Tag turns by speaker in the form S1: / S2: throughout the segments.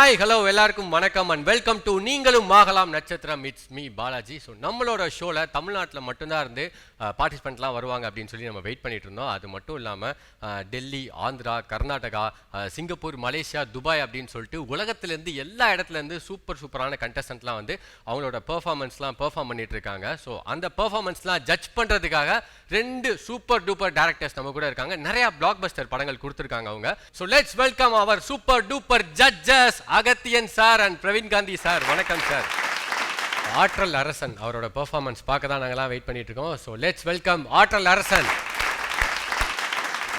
S1: Hi hello எல்லாருக்கும் வணக்கம் and welcome to நீங்களும் ஆகலாம் நட்சத்திரம். It's me Balaji. ஸோ நம்மளோட ஷோவில் தமிழ்நாட்டில் மட்டும்தான் இருந்து பார்ட்டிசிபெண்ட்லாம் வருவாங்க அப்படின்னு சொல்லி நம்ம வெயிட் பண்ணிட்டு இருந்தோம். அது மட்டும் இல்லாமல் Delhi, Andhra, Karnataka, Singapore, Malaysia, Dubai அப்படின்னு சொல்லிட்டு உலகத்துலேருந்து எல்லா இடத்துலேருந்து சூப்பரான கண்டஸ்டன்ட்லாம் வந்து அவங்களோட பெர்ஃபார்மன்ஸ்லாம் பெர்ஃபார்ம் பண்ணிட்டு இருக்காங்க. ஸோ அந்த பெர்ஃபார்மன்ஸ்லாம் ஜட்ஜ் பண்ணுறதுக்காக 2 சூப்பர் டூப்பர் டேரக்டர்ஸ் நம்ம கூட இருக்காங்க. நிறைய பிளாக் பஸ்டர் படங்கள் கொடுத்துருக்காங்க அவங்க. So let's welcome our super duper judges Agathiyan sir and Praveen Gandhi sir. வணக்கம் சார். ஆற்றல் அரசன் அவரோட பெர்ஃபார்மன்ஸ் பார்க்க தான் நாங்களாம் வெயிட் பண்ணிட்டு இருக்கோம். ஸோ லெட்ஸ் வெல்கம் ஆற்றல் அரசன்.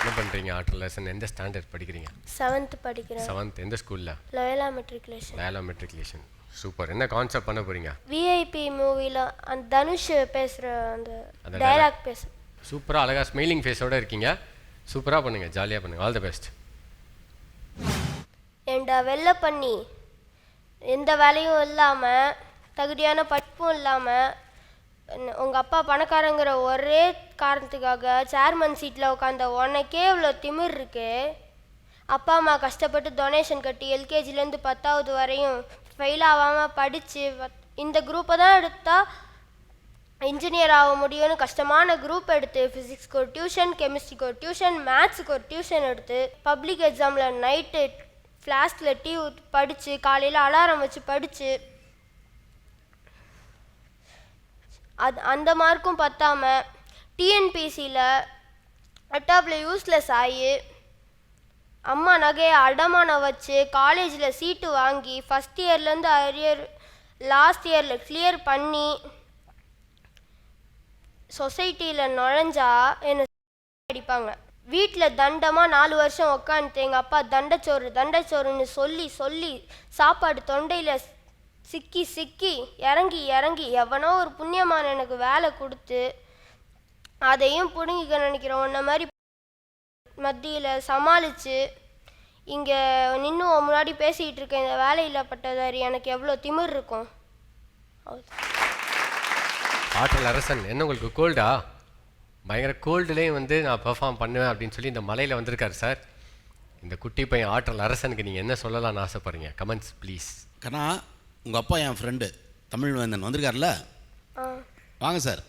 S1: என்ன பண்றீங்க ஆற்றல் அரசன்? எந்த ஸ்டாண்டர்ட் படிக்கிறீங்க?
S2: 7th படிக்கிறேன்.
S1: 7th எந்த ஸ்கூல்ல?
S2: Loyola matriculation.
S1: Loyola matriculation. Super. என்ன கான்செப்ட் பண்ண போறீங்க?
S2: விஐபி மூவில அந்த தனுஷ் பேசுற அந்த டயலாக் பேச.
S1: சூப்பரா அழகா ஸ்மைலிங் ஃபேஸோட இருக்கீங்க. சூப்பரா பண்ணுங்க, ஜாலியா பண்ணுங்க. All the best.
S2: ஏண்டா வெள்ள பண்ணி எந்த வேலையும் இல்லாமல் தகுதியான படிப்பும் இல்லாமல் உங்கள் அப்பா பணக்காரங்கிற ஒரே காரணத்துக்காக சேர்மன் சீட்டில் உட்காந்த உனக்கே இவ்வளோ திமிர் இருக்கு. அப்பா அம்மா கஷ்டப்பட்டு டொனேஷன் கட்டி எல்கேஜிலேருந்து 10வது வரையும் ஃபெயில் ஆகாமல் படித்து இந்த குரூப்பை தான் எடுத்தால் இன்ஜினியர் ஆக முடியும்னு கஷ்டமான குரூப் எடுத்து ஃபிசிக்ஸ்க்கு ஒரு டியூஷன், கெமிஸ்ட்ரிக்கு ஒரு டியூஷன், மேத்ஸுக்கு ஒரு டியூஷன் எடுத்து பப்ளிக் எக்ஸாமில் நைட்டு ஃப்ளாஸ்கில் டீ ஊற்றி படித்து காலையில் அலாரம் வச்சு படித்து அந்த மார்க்கும் பத்தாமல் டிஎன்பிசியில் அட்டாப்பில் யூஸ்லெஸ் ஆகி அம்மா நகையை அடமானம் வச்சு காலேஜில் சீட்டு வாங்கி ஃபஸ்ட் இயர்லேருந்து அரியர் லாஸ்ட் இயரில் கிளியர் பண்ணி சொசைட்டியில் நுழைஞ்சா என்னை அடிப்பாங்க. வீட்டில் தண்டமாக 4 வருஷம் உக்காந்துட்டு எங்கள் அப்பா தண்டச்சோறுன்னு சொல்லி சாப்பாடு தொண்டையில் சிக்கி இறங்கி எவனோ ஒரு புண்ணியமான எனக்கு வேலை கொடுத்து அதையும் பிடுங்கிக்க நினைக்கிறோம். உன்ன மாதிரி மத்தியில் சமாளித்து இங்கே நின்று முன்னாடி பேசிகிட்டு இருக்கேன். இந்த வேலையில் பட்டதாரி எனக்கு எவ்வளோ திமிர் இருக்கும்.
S1: ஆற்றல் அரசன், என்ன உங்களுக்கு கோல்டா? பயங்கர கோல்டுலேயும் வந்து நான் பெர்ஃபார்ம் பண்ணுவேன் அப்படின்னு சொல்லி இந்த மலையில் வந்திருக்காரு சார். இந்த குட்டி பையன் ஆற்றல் அரசனுக்கு நீங்கள் என்ன சொல்லலாம்னு ஆசைப்படுறீங்க? Comments please.
S3: கண்ணா, உங்கள் அப்பா என் ஃப்ரெண்டு தமிழ்வேந்தன் வந்திருக்கார்ல, வாங்க சார்.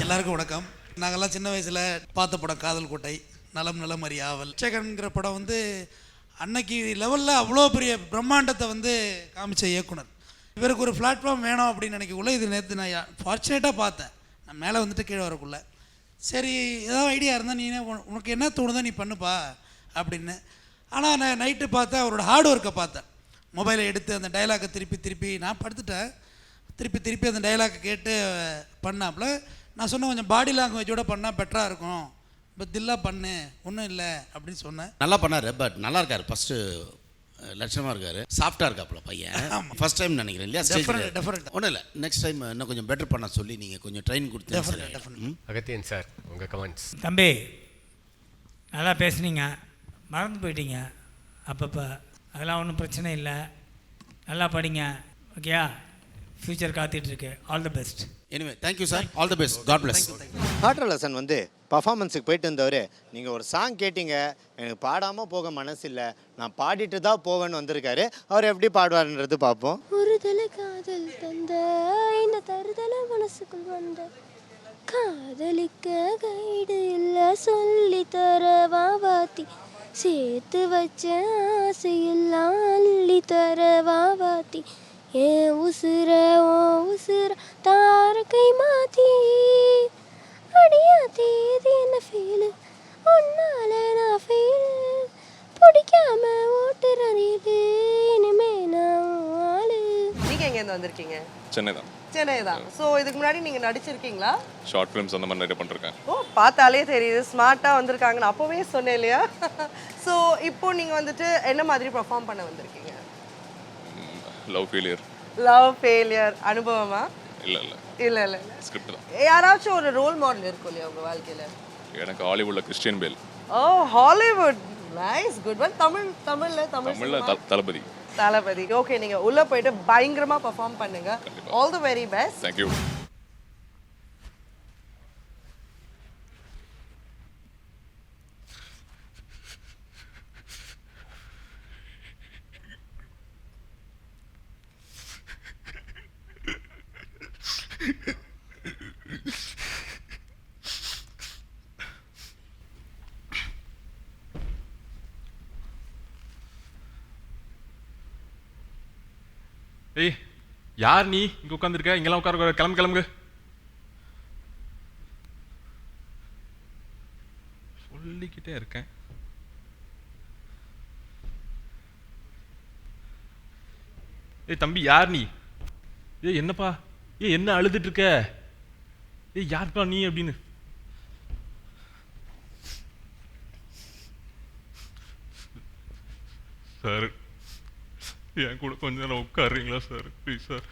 S4: எல்லாருக்கும் வணக்கம். நாங்கள்லாம் சின்ன வயசில் பார்த்த படம் காதல் கோட்டை, நலம் அறியாவல், சேகன்கிற படம் வந்து அன்னைக்கு லெவலில் அவ்வளோ பெரிய பிரம்மாண்டத்தை வந்து காமிச்ச இயக்குனர். இவருக்கு ஒரு பிளாட்ஃபார்ம் வேணும் அப்படின்னு நினைக்கக்குள்ள இது நேற்று நான் ஃபார்ச்சுனேட்டாக பார்த்தேன். நான் மேலே வந்துட்டு கீழே வரக்குள்ள சரி ஏதாவது ஐடியா இருந்தால் நீ உனக்கு என்ன தோணுதோ நீ பண்ணுப்பா அப்படின்னு. ஆனால் நான் நைட்டு பார்த்தேன், அவரோட ஹார்ட் ஒர்க்கை பார்த்தேன். மொபைலை எடுத்து அந்த டைலாக்கை திருப்பி நான் படுத்துட்டேன். திருப்பி அந்த டைலாக்கை கேட்டு பண்ணாப்புல நான் சொன்னேன், கொஞ்சம் பாடி லாங்குவேஜோடு பண்ணால் பெட்டராக இருக்கும், இப்போ தில்லா பண்ணு ஒன்றும் இல்லை அப்படின்னு சொன்னேன்.
S3: நல்லா பண்ணார், பட் நல்லா இருக்கார். ஃபஸ்ட்டு லட்சணமாக இருக்கார், சாஃப்டாக இருக்காப்புல பையன். ஃபஸ்ட் டைம் நினைக்கிறேன் இல்லையா?
S4: டெஃபரெண்ட்
S3: ஒன்றும் இல்லை, நெக்ஸ்ட் டைம் இன்னும் கொஞ்சம் பெட்டர் பண்ண சொல்லி நீங்கள் கொஞ்சம் ட்ரெயின் கொடுத்து.
S1: அகத்தியன் சார், உங்கள் கமெண்ட்ஸ்.
S5: தம்பி நல்லா பேசுனீங்க, மறந்து போயிட்டீங்க அப்பப்போ. அதெல்லாம் ஒன்றும் பிரச்சனை இல்லை, நல்லா படிங்க, ஓகேயா? ஃப்யூச்சர் காத்துட்ருக்கு. All the best.
S3: Anyway thank you sir, all the best, god bless.
S6: ஆற்றல் அரசன் வந்து பர்ஃபார்மன்ஸுக்கு போயிட்டு இருந்தவர், நீங்கள் ஒரு சாங் கேட்டீங்க, எனக்கு பாடாமல் போக மனசு இல்லை, நான் பாடிட்டு தான் போவேன்னு வந்திருக்காரு. அவர் எப்படி பாடுவார்ன்றது பார்ப்போம்.
S2: ஒரு தலை காதல் தந்த இந்த தருதலை மனசுக்குள் வந்த காதலிக்க கைடு இல்லை சொல்லி தர வாவாத்தி சேர்த்து வச்ச ஆசையெல்லாம் அள்ளி தர வாவாத்தி ஏன் உசுர ஓ உசுர தாரக்கை மாத்தி அடியா தேதி என்ன ஃபீலு ஒன்னால நான் ஃபீல் பிடிக்காம ஓட்டுறது இனிமே நான் ஆளு.
S7: நீங்க எங்கேருந்து வந்திருக்கீங்க?
S8: சென்னை
S7: தான். ஸோ இதுக்கு முன்னாடி நீங்க நடிச்சிருக்கீங்களா?
S8: ஷார்ட் ஃபிலிம்ஸ் அந்த மாதிரி நிறைய பண்ணிருக்கேன்.
S7: ஓ, பார்த்தாலே தெரியுது ஸ்மார்ட்டாக வந்திருக்காங்கன்னு அப்போவே சொன்னேன் இல்லையா? ஸோ இப்போ நீங்கள் வந்துட்டு என்ன மாதிரி பெர்ஃபார்ம் பண்ண வந்திருக்கீங்க? லவ் ஃபெயிலியர் அனுபவமா? இல்லை
S8: ஸ்கிரிப்ட் தான்.
S7: யாராச்சும் ஒரு ரோல் மாடல் இருக்கும் இல்லையா உங்கள் வாழ்க்கையில்?
S8: எனக்கு ஹாலிவுட்ல கிறிஸ்டியன் பேல்.
S7: ஓ, ஹாலிவுட், நைஸ், குட் ஒன். தமிழ்ல தளபதி. ஓகே, நீங்க உள்ள போயிட்டு பயங்கரமா பெர்ஃபார்ம் பண்ணுங்க. All the very best.
S8: Thank you. ஏய் யார் நீ இங்கே உட்காந்துருக்க? இங்கெல்லாம் உட்கார, கிளம்பு கிளம்புங்க. சொல்லிக்கிட்டே இருக்கேன். ஏய் தம்பி யார் நீ? ஏய் என்னப்பா? ஏய் என்ன அழுதுட்டு இருக்க? ஏய் யார்ப்பா நீ அப்படின்னு. சார் என் கூட கொஞ்ச நேரம் உட்காருங்களா சார், ப்ளீஸ் சார்.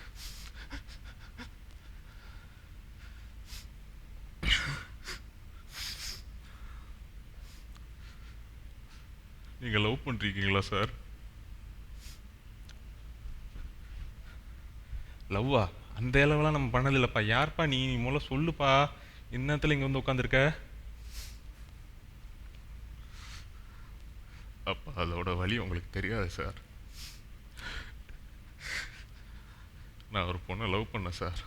S8: நீங்கள் லவ் பண்ணுறீங்களா சார்? லவ்வா? அந்த அளவுலாம் நம்ம பண்ணதில்லைப்பா. யார்ப்பா நீ? நீ முதல்ல சொல்லுப்பா. இன்னத்துல இங்கே வந்து உட்காந்துருக்க? அப்பா அதோட வலி உங்களுக்கு தெரியாது சார். நான் ஒரு பொண்ணை லவ் பண்ணேன் சார்.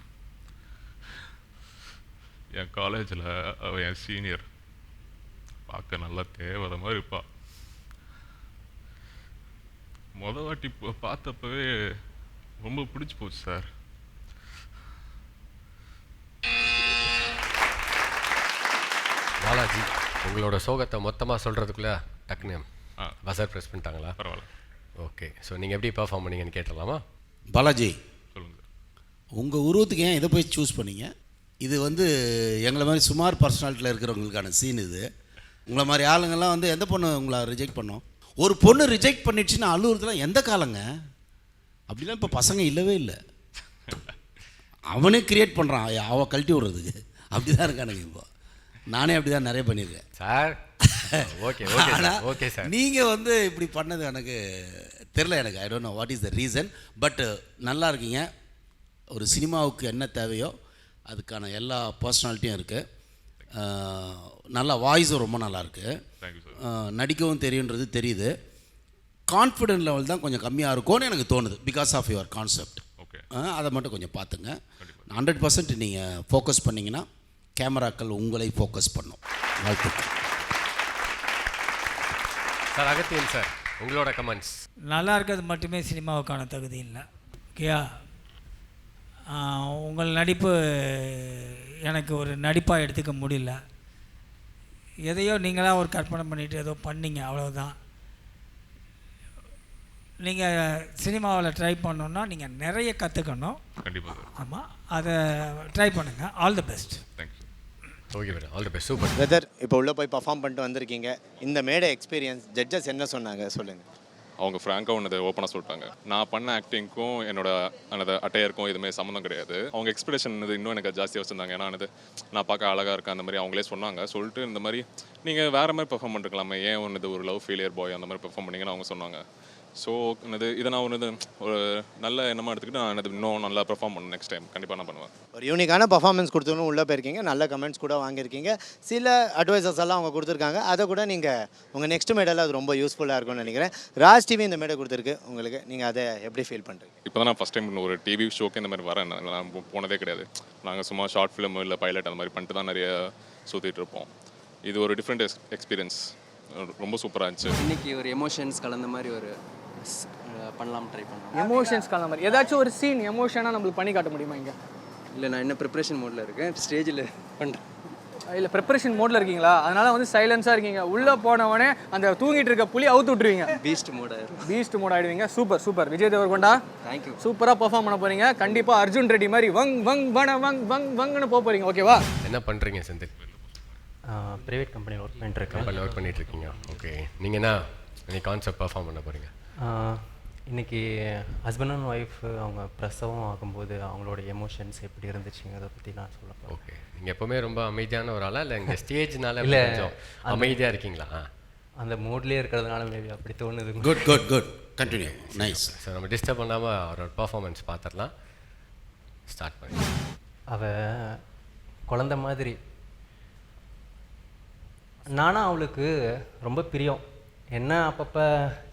S8: என் காலேஜில் அவள் என் சீனியர். பார்க்க நல்லா தேவதை மாதிரி இருப்பா. வாட்டி பார்த்தப்பவே ரொம்ப பிடிச்சி போச்சு சார்.
S1: பாலாஜி, உங்களோட சோகத்தை மொத்தமாக சொல்கிறதுக்குள்ளே டக்குன்னு பஸர் ப்ரெஸ் பண்ணிட்டாங்களா?
S8: பரவாயில்ல.
S1: ஓகே, ஸோ நீங்கள் எப்படி பெர்ஃபார்ம் பண்ணீங்கன்னு கேட்டலாமா?
S3: பாலாஜி,
S8: சொல்லுங்கள்.
S3: உங்கள் உருவத்துக்கு ஏன் இதை போய் சூஸ் பண்ணீங்க? இது வந்து எங்களை மாதிரி சுமார் பர்சனாலிட்டியில் இருக்கிறவங்களுக்கான சீன் இது. உங்களை மாதிரி ஆளுங்கள்லாம் வந்து எந்த பொண்ணு உங்களை ரிஜெக்ட் பண்ணோம்? ஒரு பொண்ணு ரிஜெக்ட் பண்ணிடுச்சுன்னா அழுகுறதுலாம் எந்த காலங்க? அப்படிலாம் இப்போ பசங்க இல்லவே இல்லை. அவனே கிரியேட் பண்ணுறான் அவள் கழட்டி விடுறதுக்கு. அப்படி தான் இருக்கானுங்க இப்போ. நானே அப்படி தான் நிறைய பண்ணியிருக்கேன்
S1: சார். Okay okay sir.
S3: நீங்கள் வந்து இப்படி பண்ணது எனக்கு தெரில. எனக்கு I don't know what is the reason. But நல்லா இருக்கீங்க. ஒரு சினிமாவுக்கு என்ன தேவையோ அதுக்கான எல்லா பர்சனாலிட்டியும் இருக்குது. நல்லா வாய்ஸும் ரொம்ப நல்லாயிருக்கு. நடிக்கவும் தெரியுன்றது தெரியுது. கான்ஃபிடென்ட் லெவல் தான் கொஞ்சம் கம்மியாக இருக்கும்னு எனக்கு தோணுது. Because of your concept. அதை மட்டும் கொஞ்சம் பார்த்துங்க. 100% நீங்கள் ஃபோக்கஸ் பண்ணிங்கன்னா கேமராக்கள் உங்களை ஃபோக்கஸ் பண்ணும். வாழ்த்துக்கள்
S1: சார். அகத்தியன் சார், உங்களோட கமெண்ட்ஸ்.
S5: நல்லா இருக்கிறது மட்டுமே சினிமாவுக்கான தகுதி இல்லை. ஓகேயா? உங்கள் நடிப்பு எனக்கு ஒரு நடிப்பாக எடுத்துக்க முடியல. எதையோ நீங்களாக ஒரு கற்பனை பண்ணிவிட்டு ஏதோ பண்ணீங்க, அவ்வளோதான். நீங்கள் சினிமாவில் ட்ரை பண்ணணுன்னா நீங்கள் நிறைய கற்றுக்கணும்.
S8: கண்டிப்பாக.
S5: ஆமாம், அதை ட்ரை பண்ணுங்கள். All the best.
S8: Thank you.
S1: Okay madam, all the best. Super.
S6: வெதர் இப்போ உள்ளே போய் பர்ஃபார்ம் பண்ணிட்டு வந்திருக்கீங்க. இந்த மேடை எக்ஸ்பீரியன்ஸ் ஜட்ஜஸ் என்ன சொன்னாங்க சொல்லுங்கள்.
S8: அவங்க ஃப்ராங்காக ஒன்று ஓப்பனாக சொல்லிட்டாங்க. நான் பண்ண ஆக்டிங்க்கும் என்னோட அட்டையருக்கும் எதுவுமே சம்மந்தம் கிடையாது. அவங்க எக்ஸ்பெக்டேஷன் இன்னும் எனக்கு ஜாஸ்தியாக வச்சுருந்தாங்க. ஏன்னா நான் பார்க்க அழகாக இருக்கேன் அந்த மாதிரி அவங்களே சொன்னாங்க. சொல்லிட்டு இந்த மாதிரி நீங்கள் வேறு மாதிரி பெர்ஃபார்ம் பண்ணிருக்கலாமே, ஏன் ஒரு லவ் ஃபெயிலியர் பாய் அந்த மாதிரி பெர்ஃபார்ம் பண்ணிங்கன்னு அவங்க சொன்னாங்க. ஸோ இதை நான் ஒரு நல்ல எண்ணமாக எடுத்துக்கிட்டு நான் இன்னும் நல்லா பெர்ஃபார்ம் பண்ணேன். நெக்ஸ்ட் டைம் கண்டிப்பாக நான் பண்ணுவேன்.
S6: ஒரு யூனிக்கான பர்ஃபார்மன்ஸ் கொடுத்தவங்க உள்ளே போயிருக்கீங்க. நல்ல கமெண்ட்ஸ் கூட வாங்கியிருக்கீங்க. சில அட்வைசஸ் எல்லாம் அவங்க கொடுத்துருக்காங்க. அதை கூட நீங்கள் உங்கள் நெக்ஸ்ட் மேடையில் அது ரொம்ப யூஸ்ஃபுல்லாக இருக்கும்னு நினைக்கிறேன். ராஜ் டிவி இந்த மேடை கொடுத்துருக்கு உங்களுக்கு. நீங்கள் அதை எப்படி ஃபீல் பண்ணுறீங்க?
S8: இப்போ தான் நான் ஃபஸ்ட் டைம் ஒரு டிவி ஷோக்கு இந்த மாதிரி வரேன். நான் போனதே கிடையாது. நாங்கள் சும்மா ஷார்ட் ஃபிலிம் இல்லை பைலட் அந்த மாதிரி பண்ணிட்டு தான் நிறைய சுற்றிட்டு இருப்போம். இது ஒரு டிஃப்ரெண்ட் எக்ஸ்பீரியன்ஸ். ரொம்ப சூப்பராக இருந்துச்சு.
S9: இன்றைக்கி ஒரு எமோஷன்ஸ் கலந்த மாதிரி ஒரு பண்ணலாம் ட்ரை பண்ணலாம்.
S10: எமோஷன்ஸ் கலந்த மாதிரி ஏதாச்சும் ஒரு சீன் எமோஷனாக நம்மளுக்கு பண்ணி காட்ட முடியுமா இங்கே?
S9: இல்லை, நான் என்ன ப்ரிப்ரேஷன் மோடில் இருக்கேன். ஸ்டேஜில் பண்ணுறேன்.
S10: இல்லை, ப்ரிப்பரேஷன் மோடில் இருக்கீங்களா? அதனால் சைலன்ஸாக இருக்கீங்க. உள்ளே போனவொடனே அந்த தூங்கிட்டு இருக்க புலி அவுத்து விட்டுருவீங்க.
S9: பீஸ்ட் மோட் ஆகிடுவீங்க.
S10: சூப்பர். விஜய் தேவர்கொண்டா,
S9: தேங்க்யூ.
S10: சூப்பராக பர்ஃபார்ம் பண்ண போகிறீங்க. கண்டிப்பாக அர்ஜுன் ரெட்டி மாதிரி வங் வங் வன வங் வங் வங்னு போக போகிறீங்க. ஓகேவா?
S1: என்ன பண்ணுறீங்க செந்தில்?
S9: ப்ரைவேட் கம்பெனியில் ஒர்க்
S1: பண்ணிட்டுருக்கீங்க. ஓகே, நீங்கள் என்ன கான்செப்ட் பர்ஃபார்ம் பண்ண போகிறீங்க?
S9: இன்றைக்கி ஹஸ்பண்ட் அண்ட் ஒய்ஃப் அவங்க பிரசவம் ஆகும்போது அவங்களோட எமோஷன்ஸ் எப்படி இருந்துச்சுங்க அதை பற்றி நான் சொல்ல போகிறேன்.
S1: ஓகே, நீங்கள் எப்போவுமே ரொம்ப அமைதியான ஒரு ஆளா இல்லை இங்கே ஸ்டேஜ்னால
S9: இல்லை
S1: கொஞ்சம் அமைதியாக இருக்கீங்களா?
S9: அந்த மூட்லேயே இருக்கிறதுனால மேபி அப்படி தோணுது.
S3: Good continue. நைஸ்.
S1: ஸோ நம்ம டிஸ்டர்ப் பண்ணாமல் அவரோட பர்ஃபார்மன்ஸ் பார்த்துடலாம். ஸ்டார்ட் பண்ணி.
S9: அவள் குழந்த மாதிரி. நானும் அவளுக்கு ரொம்ப பிரியம். என்ன அப்பப்போ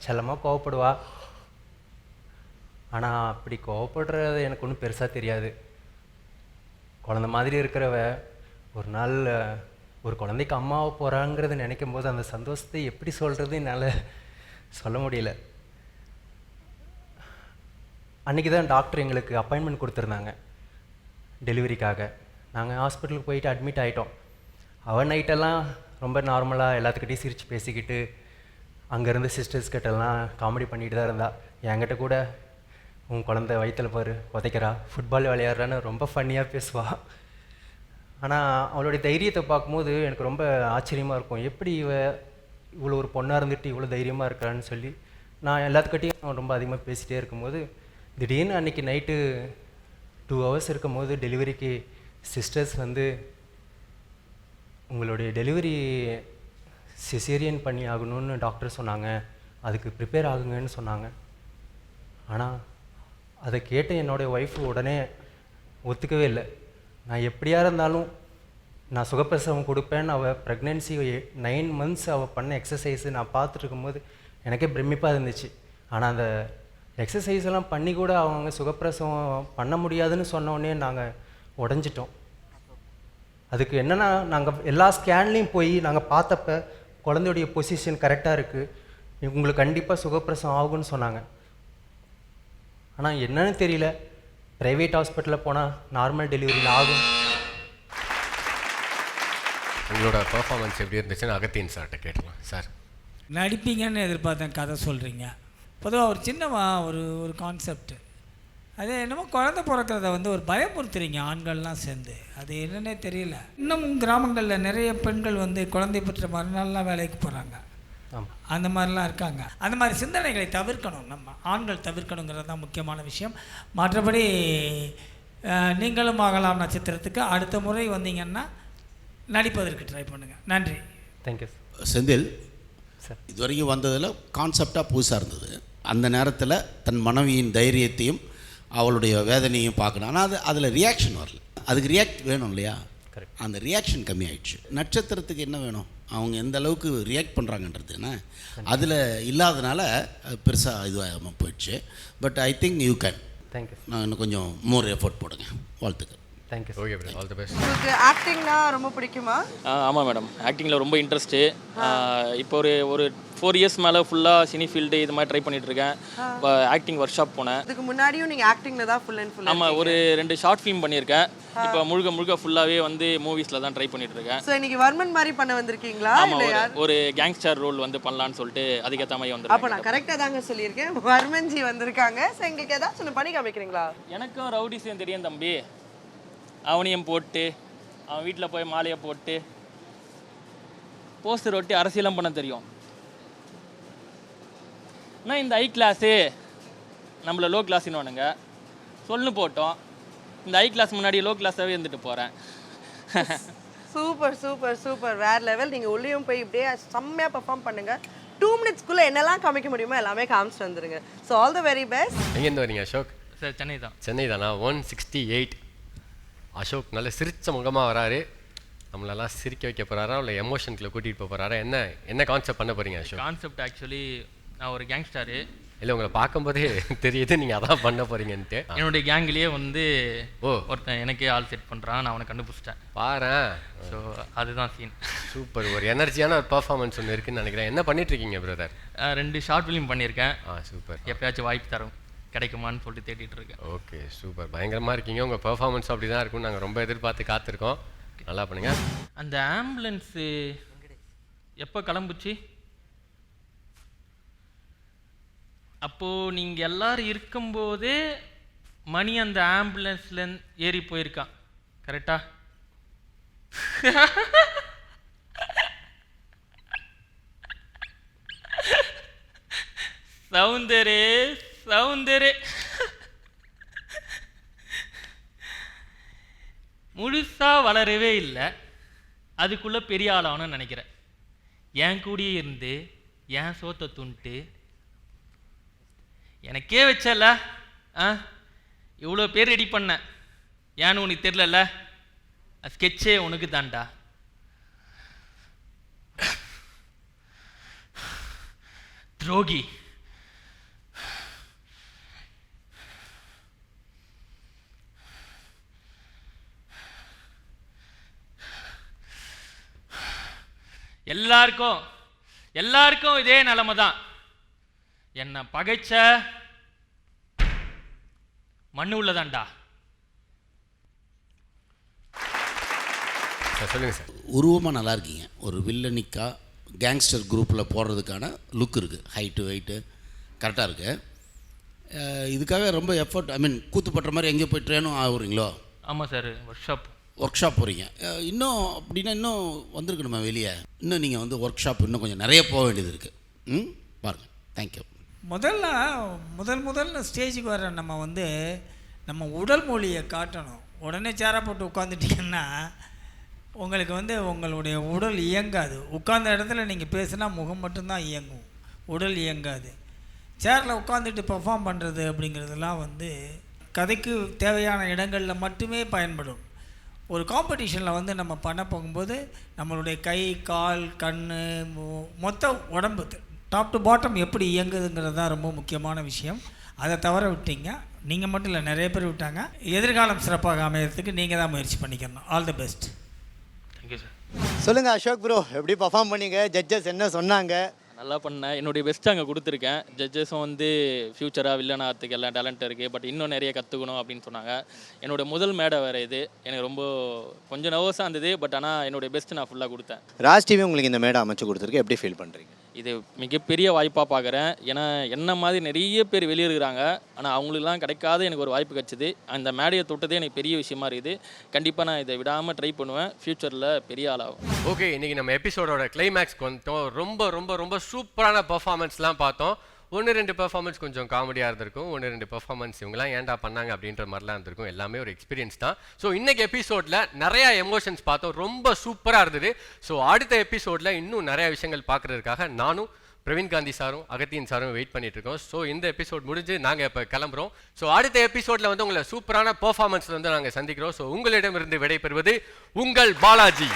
S9: செல்லமாக கோவப்படுவா. ஆனால் அப்படி கோவப்படுறது எனக்கு ஒன்றும் பெருசாக தெரியாது. குழந்த மாதிரி இருக்கிறவ ஒரு நாள் ஒரு குழந்தைக்கு அம்மாவை போகிறாங்கிறத நினைக்கும் போது அந்த சந்தோஷத்தை எப்படி சொல்கிறது என்னால் சொல்ல முடியல. அன்றைக்கி தான் டாக்டர் எங்களுக்கு அப்பாயின்மெண்ட் கொடுத்துருந்தாங்க டெலிவரிக்காக. நாங்கள் ஹாஸ்பிட்டலுக்கு போயிட்டு அட்மிட் ஆகிட்டோம். அவன் நைட்டெல்லாம் ரொம்ப நார்மலாக எல்லாத்துக்கிட்டையும் சிரித்து பேசிக்கிட்டு அங்கேருந்து சிஸ்டர்ஸ் கிட்டலாம் காமெடி பண்ணிட்டு தான் இருந்தா. என்கிட்ட கூட உன் குழந்தை வயிற்றில் பாரு உதைக்கிறா, ஃபுட்பால் விளையாடுறான்னு ரொம்ப ஃபன்னியாக பேசுவா. ஆனால் அவளுடைய தைரியத்தை பார்க்கும்போது எனக்கு ரொம்ப ஆச்சரியமாக இருக்கும். எப்படி இவ்வளோ ஒரு பொண்ணாக இருந்துட்டு இவ்வளோ தைரியமாக இருக்கிறான்னு சொல்லி நான் எல்லாத்துக்கிட்டையும் ரொம்ப அதிகமாக பேசிகிட்டே இருக்கும்போது திடீர்னு அன்றைக்கி நைட்டு 2 hours இருக்கும் போது டெலிவரிக்கு சிஸ்டர்ஸ் வந்து உங்களுடைய டெலிவரி சிசேரியன் பண்ணி ஆகணும்னு டாக்டர் சொன்னாங்க, அதுக்கு ப்ரிப்பேர் ஆகுங்கன்னு சொன்னாங்க. ஆனால் அதை கேட்டு என்னுடைய ஒய்ஃபு உடனே ஒத்துக்கவே இல்லை. நான் எப்படியா இருந்தாலும் நான் சுகப்பிரசவம் கொடுப்பேன்னு அவள் ப்ரெக்னென்சி 9 months அவள் பண்ண எக்ஸசைஸு நான் பார்த்துட்டு இருக்கும்போது எனக்கே பிரமிப்பாக இருந்துச்சு. ஆனால் அந்த எக்ஸசைஸ் எல்லாம் பண்ணி கூட அவங்க சுகப்பிரசவம் பண்ண முடியாதுன்னு சொன்னோடனே நாங்கள் உடஞ்சிட்டோம். அதுக்கு என்னென்னா நாங்கள் எல்லா ஸ்கேன்லேயும் போய் நாங்கள் பார்த்தப்ப குழந்தையுடைய பொசிஷன் கரெக்டாக இருக்குது, உங்களுக்கு கண்டிப்பாக சுகப்பிரசவம் ஆகும்னு சொன்னாங்க. ஆனால் என்னன்னு தெரியல, ப்ரைவேட் ஹாஸ்பிட்டலில் போனால் நார்மல் டெலிவரியில் ஆகும்.
S1: உங்களோட பர்ஃபார்மன்ஸ் எப்படி இருந்துச்சுன்னு அகத்தியன் சார்கிட்ட கேட்கலாம். சார்,
S5: நடிப்பீங்கன்னு எதிர்பார்த்தேன், கதை சொல்கிறீங்க. பொதுவாக ஒரு சின்னவா ஒரு கான்செப்ட், அது என்னமோ குழந்தை பிறக்கிறத வந்து ஒரு பயமுறுத்துறீங்க ஆண்கள்லாம் சேர்ந்து, அது என்னன்னே தெரியல. இன்னும் கிராமங்களில் நிறைய பெண்கள் வந்து குழந்தை பெற்ற மறுநாள்லாம் வேலைக்கு போகிறாங்க, அந்த மாதிரிலாம் இருக்காங்க. அந்த மாதிரி சிந்தனைகளை தவிர்க்கணும், நம்ம ஆண்கள் தவிர்க்கணுங்கிறது தான் முக்கியமான விஷயம். மற்றபடி நீங்களும் ஆகலாம் நட்சத்திரத்துக்கு அடுத்த முறை வந்தீங்கன்னா நடிப்பதற்கு ட்ரை பண்ணுங்கள். நன்றி.
S9: தேங்க்யூ.
S3: செந்தில் சார், இது வரைக்கும் வந்ததில் கான்செப்டாக புதுசாக இருந்தது. அந்த நேரத்தில் தன் மனைவியின் தைரியத்தையும் அவளுடைய வேதனையும் பார்க்கணும். ஆனால் அதில் ரியாக்ஷன் வரல. அதுக்கு ரியாக்ட் வேணும் இல்லையா? கரெக்ட். அந்த ரியாக்ஷன் கம்மி ஆயிடுச்சு. நட்சத்திரத்துக்கு என்ன வேணும், அவங்க எந்த அளவுக்கு ரியாக்ட் பண்ணுறாங்கன்றதுன்னா அதில் இல்லாதனால பெருசாக இதுவாகாமல் போயிடுச்சு. But I think you can.
S9: Thank you.
S3: நான் இன்னும் கொஞ்சம் மோர் எஃபோர்ட் போடுங்க. வாழ்த்துக்கள்.
S9: Thank you.
S1: Okay madam, all the best.
S7: உங்களுக்கு ஆக்டிங்னா ரொம்ப பிடிக்குமா?
S11: ஆமாம் மேடம், ஆக்டிங்கில் ரொம்ப இன்ட்ரெஸ்ட்டு. இப்போ ஒரு 4 years மேலே ஃபுல்லாக சினி ஃபீல்டு இது மாதிரி ட்ரை பண்ணிகிட்ருக்கேன். ஆக்டிங் ஒர்க் ஷாப் போனேன்.
S7: இதுக்கு முன்னாடியும் நீங்கள் ஆக்டிங்கில் தான் ஃபுல் அண்ட் ஃபுல்?
S11: ஆமாம், ஒரு 2 ஷார்ட் ஃபிலிம் பண்ணியிருக்கேன். இப்போ முழுக்க ஃபுல்லாகவே வந்து மூவிஸில் தான் ட்ரை பண்ணிகிட்ருக்கேன்.
S7: ஸோ இன்னைக்கு வர்மன் மாதிரி பண்ண வந்திருக்கீங்களா?
S11: ஆமாம், ஒரு கேங்ஸ்டர் ரோல் வந்து பண்ணலான்னு சொல்லிட்டு அதுக்கேற்ற மாதிரி வந்து.
S7: அப்போ நான் கரெக்டாக தாங்க சொல்லியிருக்கேன், வர்மன்ஜி வந்திருக்காங்க. ஸோ எங்களுக்கு ஏதாச்சும் ஒன்று பண்ணி காமிக்கிறீங்களா?
S11: எனக்கும் ரவுடிஸையும் தெரியும் தம்பி. அவனையும் போட்டு அவன் வீட்டில் போய் மாலையை போட்டு போஸ்டர் ஒட்டி அரசியலாம் பண்ண தெரியும். நான் இந்த ஹை கிளாஸு நம்மளை லோ கிளாஸ்ன்னு சொல்லு போட்டோம். இந்த ஹை கிளாஸ் முன்னாடி லோ கிளாஸாகவே இருந்துட்டு போகிறேன்.
S7: சூப்பர் சூப்பர் சூப்பர், வேறு லெவல். நீங்கள் உள்ளேயும் போய் இப்படியே செம்மையாக பெர்ஃபார்ம் பண்ணுங்கள். 2 minutesக்குள்ளே என்னெல்லாம் காமிக்க முடியுமோ எல்லாமே காமிச்சிட்டு வந்துடுங்க. So all the very best.
S1: எங்கேருந்து வரீங்க அசோக்?
S11: சார், சென்னை தான்.
S1: சென்னை தானா? 168. அசோக் நல்ல சிரித்த முகமாக வராரு. நம்மளெல்லாம் சிரிக்க வைக்க போகிறாரா இல்லை எமோஷனுக்குள்ள கூட்டிகிட்டு போக போகிறாரா? என்ன கான்செப்ட் பண்ண போகிறீங்க அசோக்?
S11: கான்செப்ட் ஆக்சுவலி நான் ஒரு கேங்ஸ்டரு.
S1: இல்லை, உங்களை பார்க்கும்போதே தெரியுது நீங்கள் அதான் பண்ண போகிறீங்கன்ட்டு.
S11: என்னுடைய கேங்கிலேயே வந்து ஒருத்தன் எனக்கே ஆள் செட் பண்ணுறான், நான் அவனை கண்டுபிடிச்சிட்டேன்.
S1: பாரேன்.
S11: ஸோ அதுதான் சீன்.
S1: சூப்பர். ஒரு எனர்ஜியான ஒரு பர்ஃபார்மன்ஸ் ஒன்று இருக்குன்னு நினைக்கிறேன். என்ன பண்ணிட்டுருக்கீங்க பிரதர்?
S11: 2 ஷார்ட் ஃபிலிம் பண்ணியிருக்கேன்.
S1: சூப்பர்.
S11: எப்பயாச்சும் வாய்ப்பு தரும் கிடைக்குமான்னு சொல்லிட்டு தேடிட்டு இருக்கேன்.
S1: Okay, super. பயங்கரமாக இருக்கீங்க. உங்கள் பெர்ஃபார்மன்ஸ் அப்படி தான் இருக்கும்னு நாங்கள் ரொம்ப எதிர்பார்த்து காத்திருக்கோம். நல்லா பண்ணுங்க.
S11: அந்த ஆம்புலன்ஸு எப்போ கிளம்புச்சு? அப்போது நீங்கள் எல்லோரும் இருக்கும்போதே மணி அந்த ஆம்புலன்ஸில் ஏறி போயிருக்கான், கரெக்டா? சவுந்தரே முழுசா வளரவே இல்லை, அதுக்குள்ளே பெரிய ஆளாகணும்னு நினைக்கிறேன். என் கூடயே இருந்து என் சோத்தை துண்டு எனக்கே வச்சல. இவ்வளோ பேர் ரெடி பண்ண, ஏன்னு உனக்கு தெரிலல? ஸ்கெட்சே உனக்கு தான்டா. துரோகி. எல்லாருக்கும் இதே நிலைமை தான். என்னை பகைச்ச மண்ணு உள்ளதான்டா.
S1: சார் சொல்லுங்கள் சார்.
S3: உருவமாக நல்லா இருக்கீங்க. ஒரு வில்லனிக்கா கேங்ஸ்டர் குரூப்பில் போடுறதுக்கான லுக் இருக்குது. ஹைட்டு வெயிட்டு கரெக்டாக இருக்குது. இதுக்காக ரொம்ப எஃபர்ட், ஐ மீன் கூத்து பட்டுற மாதிரி எங்கேயோ போய் ட்ரெயினும் ஆகுறீங்களோ?
S11: ஆமாம் சார்,
S3: ஒர்க் ஷாப் போகிறீங்க. இன்னும் அப்படின்னா இன்னும் வந்திருக்கணுமா வெளியே? இன்னும் நீங்கள் வந்து ஒர்க் ஷாப் இன்னும் கொஞ்சம் நிறைய போக வேண்டியது இருக்குது. பாருங்கள். தேங்க்யூ.
S5: முதல்ல ஸ்டேஜுக்கு வர நம்ம வந்து நம்ம உடல் மொழியை காட்டணும். உடனே சேரை போட்டு உட்காந்துட்டிங்கன்னா உங்களுக்கு வந்து உங்களுடைய உடல் இயங்காது. உட்கார்ந்த இடத்துல நீங்கள் பேசுனா முகம் மட்டும்தான் இயங்கும், உடல் இயங்காது. சேரில் உட்காந்துட்டு பெர்ஃபார்ம் பண்ணுறது அப்படிங்கிறதுலாம் வந்து கதைக்கு தேவையான இடங்களில் மட்டுமே பயன்படும். ஒரு காம்படிஷனில் வந்து நம்ம பண்ண போகும்போது நம்மளுடைய கை, கால், கண், மொத்த உடம்பு டாப் டு பாட்டம் எப்படி இயங்குதுங்கிறது தான் ரொம்ப முக்கியமான விஷயம். அதை தவற விட்டீங்க. நீங்கள் மட்டும் இல்லை, நிறைய பேர் விட்டாங்க. எதிர்காலம் சிறப்பாக அமையறதுக்கு நீங்கள் தான் முயற்சி பண்ணிக்கணும். All the best.
S11: Thank you sir.
S6: சொல்லுங்கள் அசோக் ப்ரோ, எப்படி பர்ஃபார்ம் பண்ணீங்க? ஜட்ஜஸ் என்ன சொன்னாங்க?
S11: நல்லா பண்ணேன். என்னுடைய பெஸ்ட்டு அங்கே கொடுத்துருக்கேன். ஜட்ஜஸும் வந்து ஃப்யூச்சராக வில்லன் ஆகிறதுக்கு எல்லாம் டேலண்ட் இருக்குது, பட் இன்னும் நிறைய கற்றுக்கணும் அப்படின்னு சொன்னாங்க. என்னோடய முதல் மேடை வேறு இது. எனக்கு ரொம்ப கொஞ்சம் நர்வஸாக இருந்தது, பட் ஆனால் என்னுடைய பெஸ்ட்டு நான் ஃபுல்லாக கொடுத்தேன்.
S6: ராஜ் டிவி உங்களுக்கு இந்த மேடை அமைச்சு கொடுத்துருக்கு, எப்படி ஃபீல் பண்ணுறீங்க?
S11: இது மிகப்பெரிய வாய்ப்பாக பார்க்குறேன். ஏன்னா என்ன மாதிரி நிறைய பேர் வெளியே இருக்கிறாங்க, ஆனால் அவங்களுக்குலாம் கிடைக்காத எனக்கு ஒரு வாய்ப்பு கிடச்சிது. அந்த மேடையை தொட்டதே எனக்கு பெரிய விஷயமா இருக்குது. கண்டிப்பாக நான் இதை விடாமல் ட்ரை பண்ணுவேன். ஃப்யூச்சரில் பெரிய ஆளாகும்.
S1: ஓகே, இன்றைக்கி நம்ம எபிசோடோட கிளைமேக்ஸ்க்கு வந்துட்டோம். ரொம்ப ரொம்ப ரொம்ப சூப்பரான பர்ஃபார்மன்ஸ்லாம் பார்த்தோம். 1-2 பெர்ஃபார்மன்ஸ் கொஞ்சம் காமெடியாக இருந்திருக்கும், 1-2 பெர்ஃபார்மன்ஸ் இவங்களாம் ஏன்டா பண்ணாங்க அப்படின்ற மாதிரிலாம் இருந்திருக்கும். எல்லாமே ஒரு எக்ஸ்பீரியன்ஸ் தான். ஸோ இன்றைக்கி எபிசோடில் நிறையா எமோஷன்ஸ் பார்த்தோம், ரொம்ப சூப்பராக இருந்தது. ஸோ அடுத்த எபிசோடில் இன்னும் நிறையா விஷயங்கள் பார்க்குறதுக்காக நானும் பிரவீன் காந்தி சாரும் அகத்தியன் சாரும் வெயிட் பண்ணிட்டு இருக்கோம். ஸோ இந்த எபிசோட் முடிஞ்சு நாங்கள் இப்போ கிளம்புறோம். ஸோ அடுத்த எபிசோடில் வந்து உங்களை சூப்பரான பெர்ஃபார்மன்ஸில் வந்து நாங்கள் சந்திக்கிறோம். ஸோ உங்களிடமிருந்து விடைபெறுவது உங்கள் பாலாஜி.